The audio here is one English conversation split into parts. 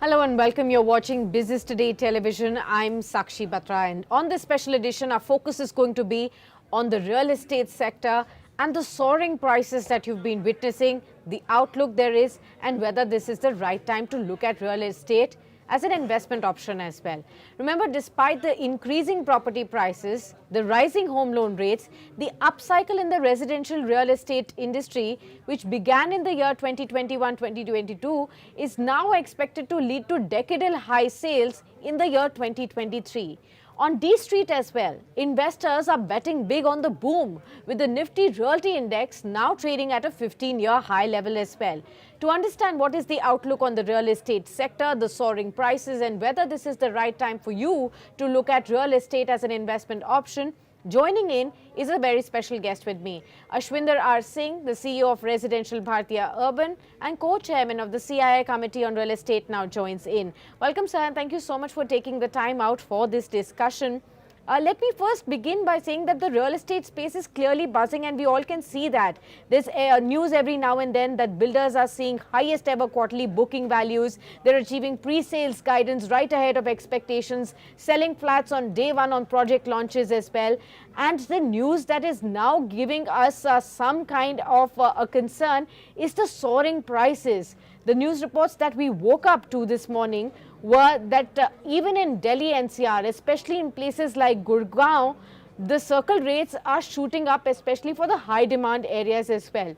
Hello and welcome. You're watching Business Today Television. I'm Sakshi Batra, and on this special edition, our focus is going to be on the real estate sector and the soaring prices that you've been witnessing, the outlook there is, and whether this is the right time to look at real estate as an investment option as well. Remember, despite the increasing property prices, the rising home loan rates, the upcycle in the residential real estate industry, which began in the year 2021-2022, is now expected to lead to decadal high sales in the year 2023. On D Street as well, investors are betting big on the boom, with the Nifty Realty Index now trading at a 15-year high level as well. To understand what is the outlook on the real estate sector, the soaring prices, and whether this is the right time for you to look at real estate as an investment option, joining in is a very special guest with me. Ashwinder R. Singh, the CEO of Residential Bhartiya Urban and co-chairman of the CII Committee on Real Estate, now joins in. Welcome, sir, and thank you so much for taking the time out for this discussion. Let me first begin by saying that the real estate space is clearly buzzing, and we all can see that. There's news every now and then that builders are seeing highest ever quarterly booking values. They're achieving pre-sales guidance right ahead of expectations, selling flats on day one on project launches as well. And the news that is now giving us some kind of a concern is the soaring prices. The news reports that we woke up to this morning were that even in Delhi NCR, especially in places like Gurugram, the circle rates are shooting up, especially for the high demand areas as well.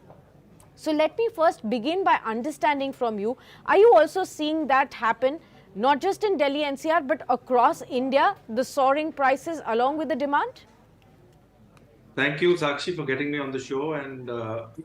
So let me first begin by understanding from you, are you also seeing that happen, not just in Delhi NCR, but across India, the soaring prices along with the demand? Thank you, Sakshi, for getting me on the show. And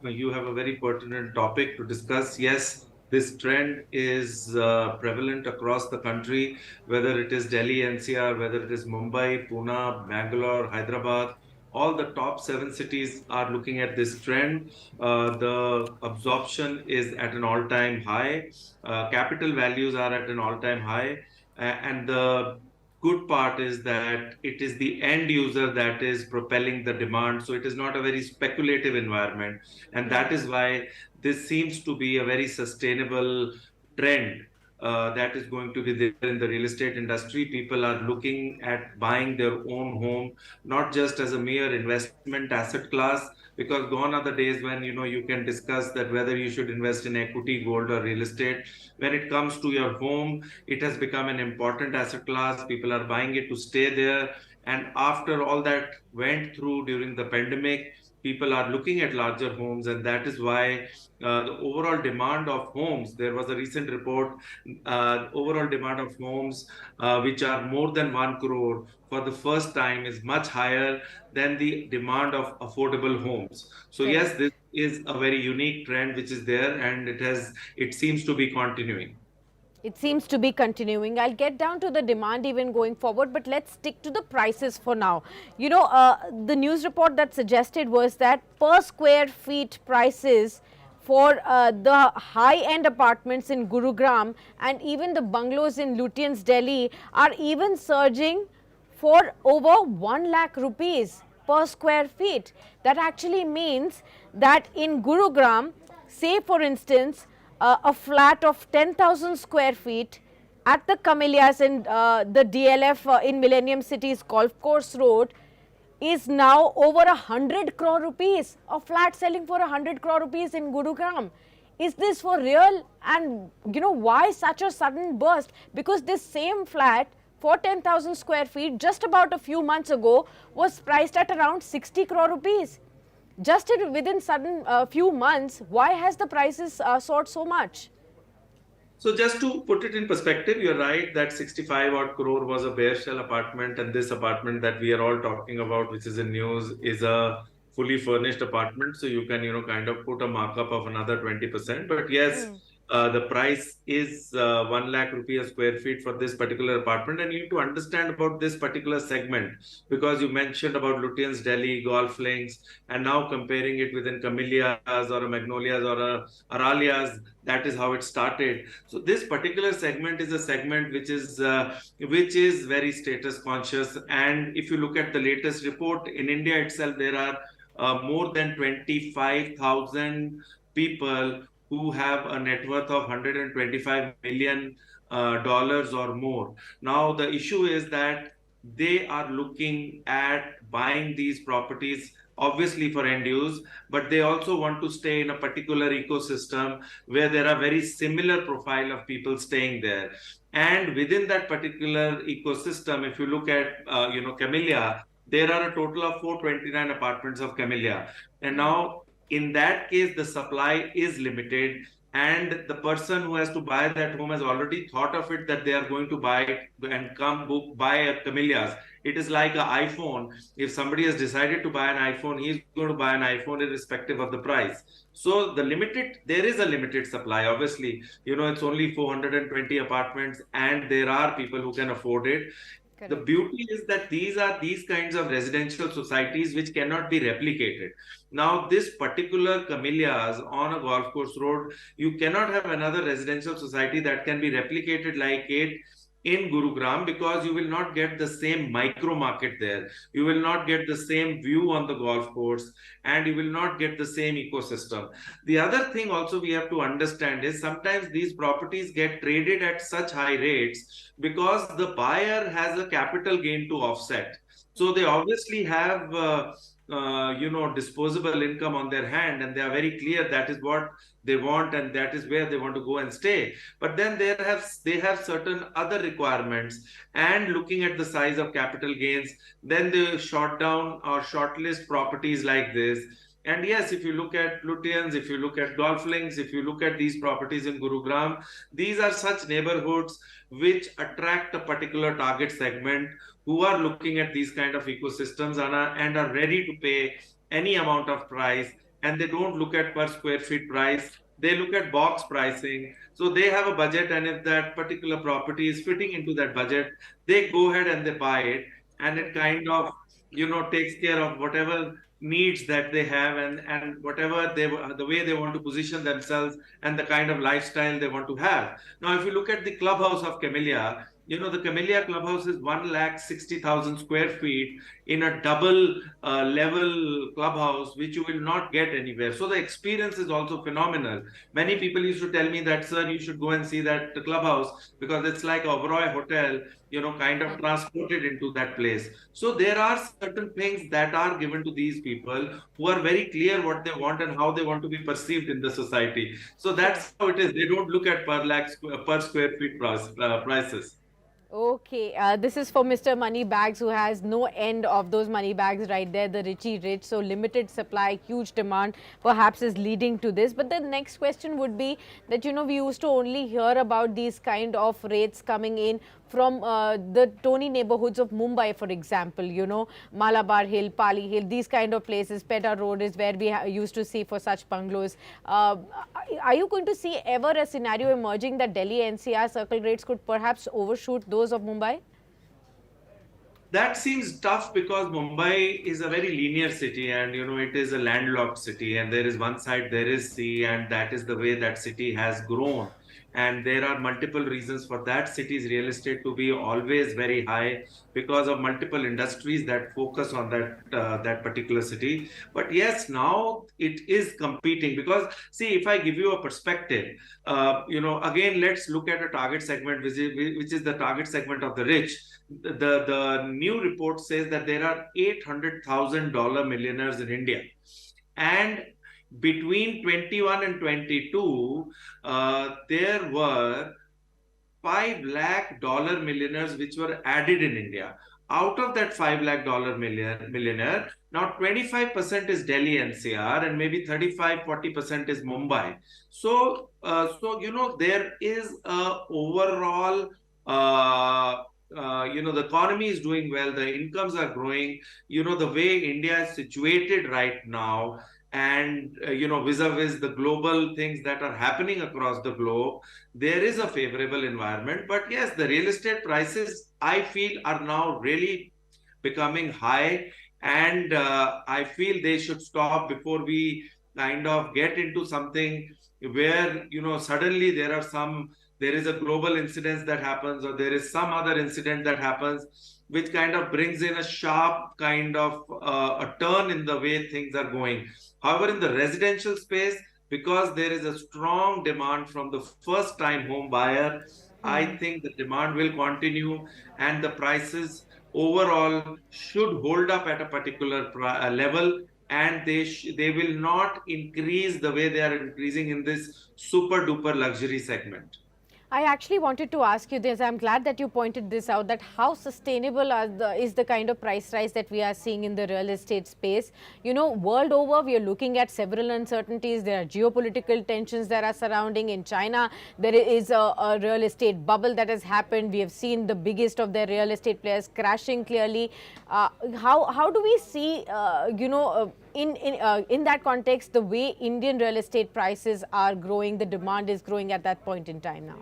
you have a very pertinent topic to discuss. Yes, this trend is prevalent across the country, whether it is Delhi NCR, whether it is Mumbai, Pune, Bangalore, Hyderabad. All the top 7 cities are looking at this trend. The absorption is at an all-time high. Capital values are at an all-time high. And the good part is that it is the end user that is propelling the demand. So it is not a very speculative environment. And that is why this seems to be a very sustainable trend that is going to be there in the real estate industry. People are looking at buying their own home, not just as a mere investment asset class, because gone are the days when you can discuss that whether you should invest in equity, gold, or real estate. When it comes to your home, it has become an important asset class. People are buying it to stay there. And after all that went through during the pandemic, people are looking at larger homes, and that is why the overall demand of homes, there was a recent report, overall demand of homes which are more than 1 crore for the first time is much higher than the demand of affordable homes. So yes, this is a very unique trend which is there, and it seems to be continuing. It seems to be continuing. I'll get down to the demand even going forward, but let's stick to the prices for now. The news report that suggested was that per square feet prices for the high-end apartments in Gurugram and even the bungalows in Lutyens, Delhi are even surging for over 1 lakh rupees per square feet. That actually means that in Gurugram, say for instance, a flat of 10,000 square feet at the Camellias in the DLF in Millennium City's Golf Course Road is now over 100 crore rupees. A flat selling for 100 crore rupees in Gurugram. Is this for real? And why such a sudden burst? Because this same flat for 10,000 square feet just about a few months ago was priced at around 60 crore rupees. Just within few months, why has the prices soared so much? So just to put it in perspective, you're right that 65 odd crore was a bare shell apartment, and this apartment that we are all talking about, which is in news, is a fully furnished apartment. So you can, kind of put a markup of another 20%. But yes, the price is 1 lakh rupees a square feet for this particular apartment. And you need to understand about this particular segment, because you mentioned about Lutyens, Delhi, golf links, and now comparing it within Camellias or a Magnolias or a Aralias. That is how it started. So this particular segment is a segment which is very status conscious. And if you look at the latest report, in India itself, there are more than 25,000 people who have a net worth of $125 million dollars or more. Now, the issue is that they are looking at buying these properties obviously for end use, but they also want to stay in a particular ecosystem where there are very similar profile of people staying there. And within that particular ecosystem, if you look at Camellia, there are a total of 429 apartments of Camellia. And now in that case, the supply is limited, and the person who has to buy that home has already thought of it, that they are going to buy it and come book buy a Camellias. It is like an iPhone. If somebody has decided to buy an iPhone, he's going to buy an iPhone irrespective of the price. So there is a limited supply. Obviously, it's only 420 apartments, and there are people who can afford it. The Correct. beauty is that these kinds of residential societies which cannot be replicated. Now, this particular Camellias on a golf course road, you cannot have another residential society that can be replicated like it in Gurugram, because you will not get the same micro market there. You will not get the same view on the golf course, and you will not get the same ecosystem. The other thing also we have to understand is sometimes these properties get traded at such high rates because the buyer has a capital gain to offset. So they obviously have disposable income on their hand, and they are very clear that is what they want, and that is where they want to go and stay. But then they have certain other requirements, and looking at the size of capital gains, then they short down or shortlist properties like this. And yes, if you look at Lutyens, if you look at Golf Links, if you look at these properties in Gurugram, these are such neighborhoods which attract a particular target segment who are looking at these kind of ecosystems and are ready to pay any amount of price. And they don't look at per square feet price. They look at box pricing. So they have a budget, and if that particular property is fitting into that budget, they go ahead and they buy it. And it kind of, takes care of whatever needs that they have, and whatever the way they want to position themselves and the kind of lifestyle they want to have. Now, if you look at the clubhouse of Camellia, the Camellia clubhouse is 160,000 square feet in a double level clubhouse, which you will not get anywhere. So the experience is also phenomenal. Many people used to tell me that, sir, you should go and see that clubhouse because it's like a Oberoi hotel, kind of transported into that place. So there are certain things that are given to these people who are very clear what they want and how they want to be perceived in the society. So that's how it is. They don't look at per square feet prices. Okay, this is for Mr. Moneybags, who has no end of those money bags right there, the richy rich. So limited supply, huge demand perhaps is leading to this. But the next question would be that, we used to only hear about these kind of rates coming in from the Tony neighborhoods of Mumbai, for example, Malabar Hill, Pali Hill, these kind of places. Peta Road is where we used to see for such bungalows. Are you going to see ever a scenario emerging that Delhi NCR circle rates could perhaps overshoot those of Mumbai? That seems tough because Mumbai is a very linear city, and it is a landlocked city, and there is one side there is sea, and that is the way that city has grown. And there are multiple reasons for that city's real estate to be always very high because of multiple industries that focus on that particular city. But yes, now it is competing because, see, if I give you a perspective, again, let's look at a target segment which is the target segment of the rich. The new report says that there are $800,000 millionaires in India, and between 21 and 22, there were $5 lakh millionaires which were added in India. Out of that $5 lakh millionaire, now 25% is Delhi NCR, and maybe 35-40% is Mumbai. So there is a overall the economy is doing well, the incomes are growing, the way India is situated right now, and vis-a-vis the global things that are happening across the globe, there is a favorable environment. But yes, the real estate prices, I feel, are now really becoming high, and I feel they should stop before we kind of get into something where suddenly there is a global incident that happens, or there is some other incident that happens which kind of brings in a sharp kind of a turn in the way things are going. However, in the residential space, because there is a strong demand from the first time home buyer. I think the demand will continue, and the prices overall should hold up at a particular level, and they will not increase the way they are increasing in this super duper luxury segment. I actually wanted to ask you this. I'm glad that you pointed this out, that how sustainable is the kind of price rise that we are seeing in the real estate space. You know, world over, we are looking at several uncertainties. There are geopolitical tensions that are surrounding. In China, there is a real estate bubble that has happened. We have seen the biggest of their real estate players crashing clearly. How do we see, in that context, the way Indian real estate prices are growing, the demand is growing at that point in time now?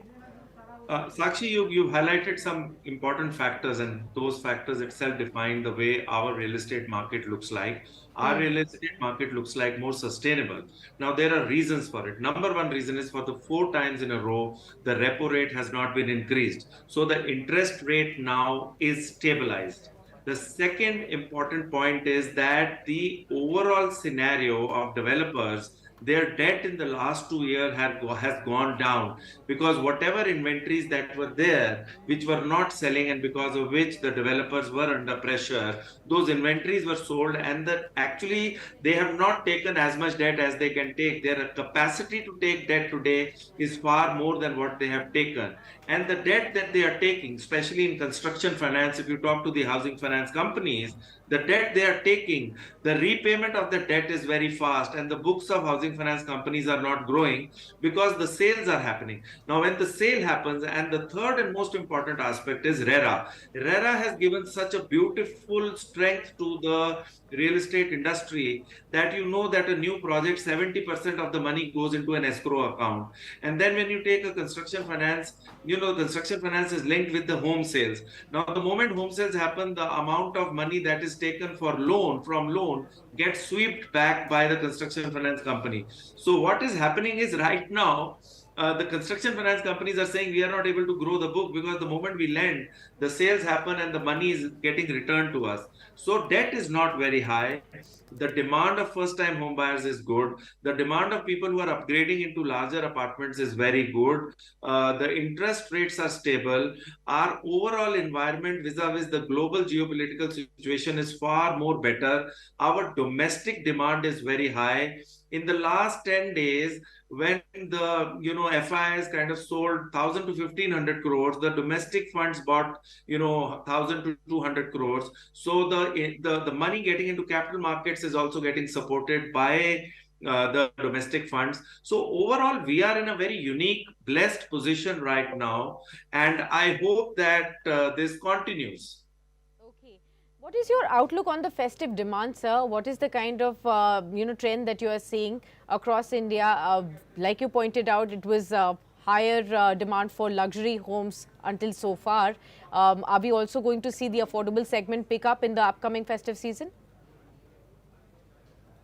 Sakshi, you highlighted some important factors, and those factors itself define the way our real estate market looks like. Our real estate market looks like more sustainable. Now, there are reasons for it. Number one reason is, for the 4 times in a row, the repo rate has not been increased. So the interest rate now is stabilized. The second important point is that the overall scenario of developers, their debt in the last 2 years has gone down, because whatever inventories that were there, which were not selling, and because of which the developers were under pressure, those inventories were sold, and that actually they have not taken as much debt as they can take. Their capacity to take debt today is far more than what they have taken. And the debt that they are taking, especially in construction finance, if you talk to the housing finance companies, the debt they are taking, the repayment of the debt is very fast, and the books of housing finance companies are not growing because the sales are happening. Now, when the sale happens, and the third and most important aspect is RERA. RERA has given such a beautiful strength to the real estate industry, that you know that a new project, 70% of the money goes into an escrow account. And then when you take a construction finance, you know, construction finance is linked with the home sales. Now, the moment home sales happen, the amount of money that is taken for loan from loan gets swept back by the construction finance company. So what is happening is, right now, the construction finance companies are saying we are not able to grow the book, because the moment we lend, the sales happen and the money is getting returned to us. So debt is not very high. The demand of first time home buyers is good. The demand of people who are upgrading into larger apartments is very good. The interest rates are stable. Our overall environment vis-a-vis the global geopolitical situation is far more better. Our domestic demand is very high. In the last 10 days, when the FIs kind of sold 1,000 to 1,500 crores, the domestic funds bought 1,000 to 200 crores. So the money getting into capital markets is also getting supported by the domestic funds. So overall, we are in a very unique, blessed position right now, and I hope that this continues. Okay. What is your outlook on the festive demand, sir? What is the kind of trend that you are seeing across India? Like you pointed out, it was higher demand for luxury homes until so far. Are we also going to see the affordable segment pick up in the upcoming festive season?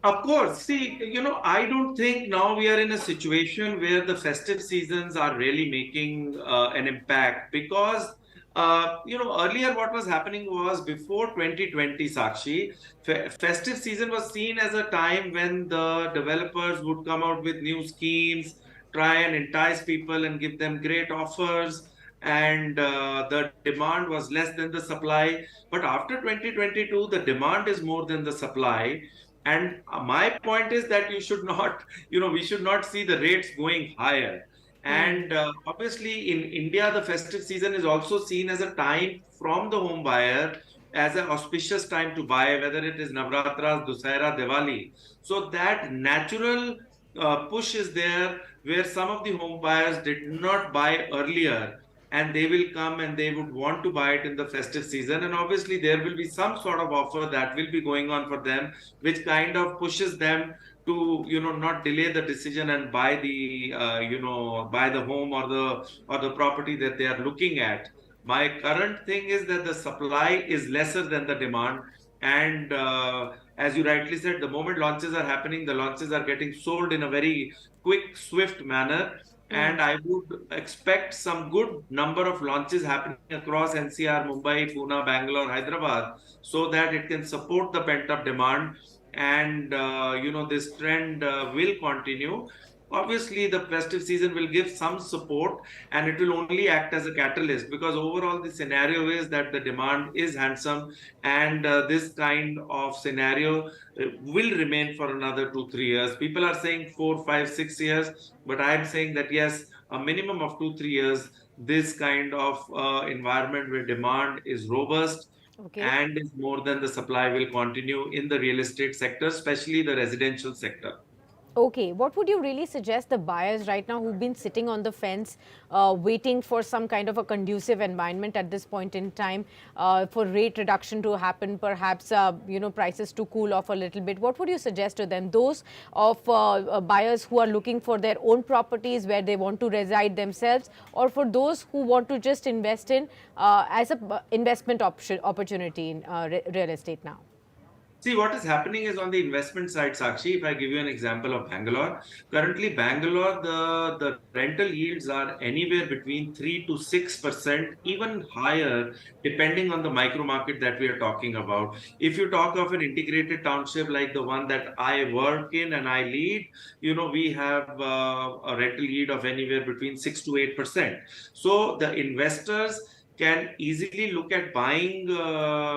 Of course. See, I don't think now we are in a situation where the festive seasons are really making an impact, because, earlier what was happening was, before 2020, Sakshi, festive season was seen as a time when the developers would come out with new schemes, try and entice people and give them great offers, and the demand was less than the supply. But after 2022, the demand is more than the supply. And my point is that you should not, we should not see the rates going higher. And obviously, in India, the festive season is also seen as a time from the home buyer, as an auspicious time to buy, whether it is Navratras, Dussehra, Diwali. So that natural push is there, where some of the home buyers did not buy earlier, and they will come and they would want to buy it in the festive season. And obviously, there will be some sort of offer that will be going on for them, which kind of pushes them to not delay the decision and buy the buy the home or the property that they are looking at. My current thing is that the supply is lesser than the demand, and as you rightly said, the moment launches are happening, the launches are getting sold in a very quick, swift manner. And I would expect some good number of launches happening across NCR, Mumbai, Pune, Bangalore, Hyderabad, so that it can support the pent-up demand. And this trend will continue. obviously the festive season will give some support, and it will only act as a catalyst, because overall the scenario is that the demand is handsome, and this kind of scenario will remain for another 2 3 years. People are saying 4 5 6 years, but I'm saying that yes, a minimum of 2 3 years, this kind of environment where demand is robust Okay. and is more than the supply will continue in the real estate sector, especially the residential sector. Okay, what would you really suggest the buyers right now who've been sitting on the fence, waiting for some kind of a conducive environment at this point in time, for rate reduction to happen, perhaps prices to cool off a little bit? What would you suggest to them? Those of buyers who are looking for their own properties where they want to reside themselves, or for those who want to just invest in as a investment opportunity in real estate now? See, what is happening is on the investment side, Sakshi, if I give you an example of Bangalore, currently Bangalore, the rental yields are anywhere between 3 to 6%, even higher, depending on the micro market that we are talking about. If you talk of an integrated township like the one that I work in and I lead, we have a rental yield of anywhere between 6 to 8%. So the investors can easily look at buying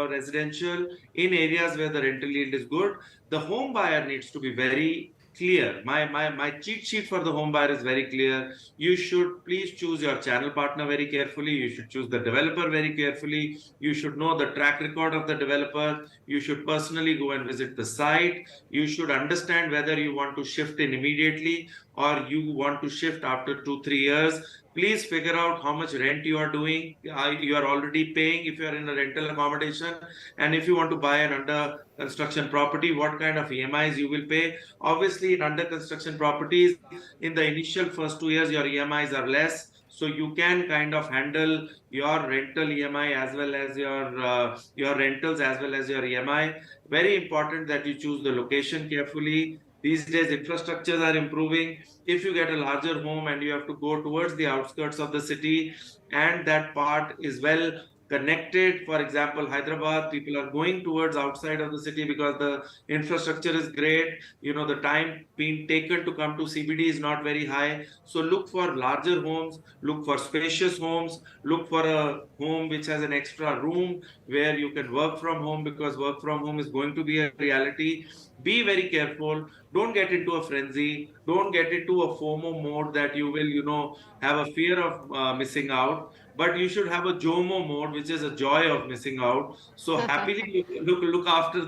residential in areas where the rental yield is good. The home buyer needs to be very clear. My cheat sheet for the home buyer is very clear. You should please choose your channel partner very carefully. You should choose the developer very carefully. You should know the track record of the developer. You should personally go and visit the site. You should understand whether you want to shift in immediately or you want to shift after 2 3 years. Please figure out how much rent you are doing. You are already paying if you are in a rental accommodation. And if you want to buy an under construction property, what kind of EMIs you will pay. Obviously, in under construction properties, in the initial first 2 years, your EMIs are less. So you can kind of handle your rental EMI as well as your rentals as well as your EMI. Very important that you choose the location carefully. These days, infrastructures are improving. If you get a larger home and you have to go towards the outskirts of the city, and that part is well connected, for example, Hyderabad, people are going towards outside of the city because the infrastructure is great. The time being taken to come to CBD is not very high. So look for larger homes, look for spacious homes, look for a home which has an extra room where you can work from home, because work from home is going to be a reality. Be very careful. Don't get into a frenzy. Don't get into a FOMO mode that you will, have a fear of missing out. But you should have a JOMO mode, which is a joy of missing out. So happily look after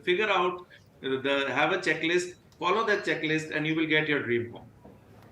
figure out have a checklist, follow that checklist, and you will get your dream home.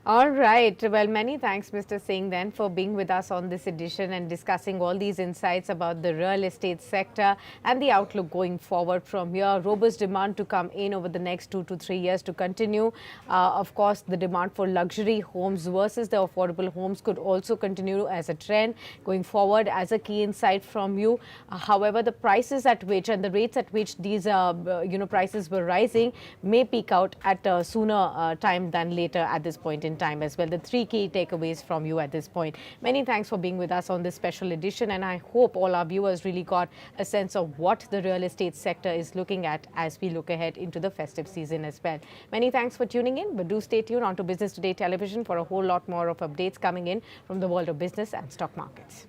All right. Well, many thanks, Mr. Singh, then, for being with us on this edition and discussing all these insights about the real estate sector and the outlook going forward from here. Robust demand to come in over the next 2 to 3 years to continue. Of course, the demand for luxury homes versus the affordable homes could also continue as a trend going forward, as a key insight from you. However, the prices at which and the rates at which these prices were rising may peak out at a sooner time than later at this point in time as well. The three key takeaways from you at this point. Many thanks for being with us on this special edition, and I hope all our viewers really got a sense of what the real estate sector is looking at as we look ahead into the festive season as well. Many thanks for tuning in, but do stay tuned on to Business Today Television for a whole lot more of updates coming in from the world of business and stock markets.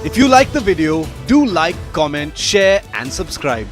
If you like the video, do like, comment, share and subscribe.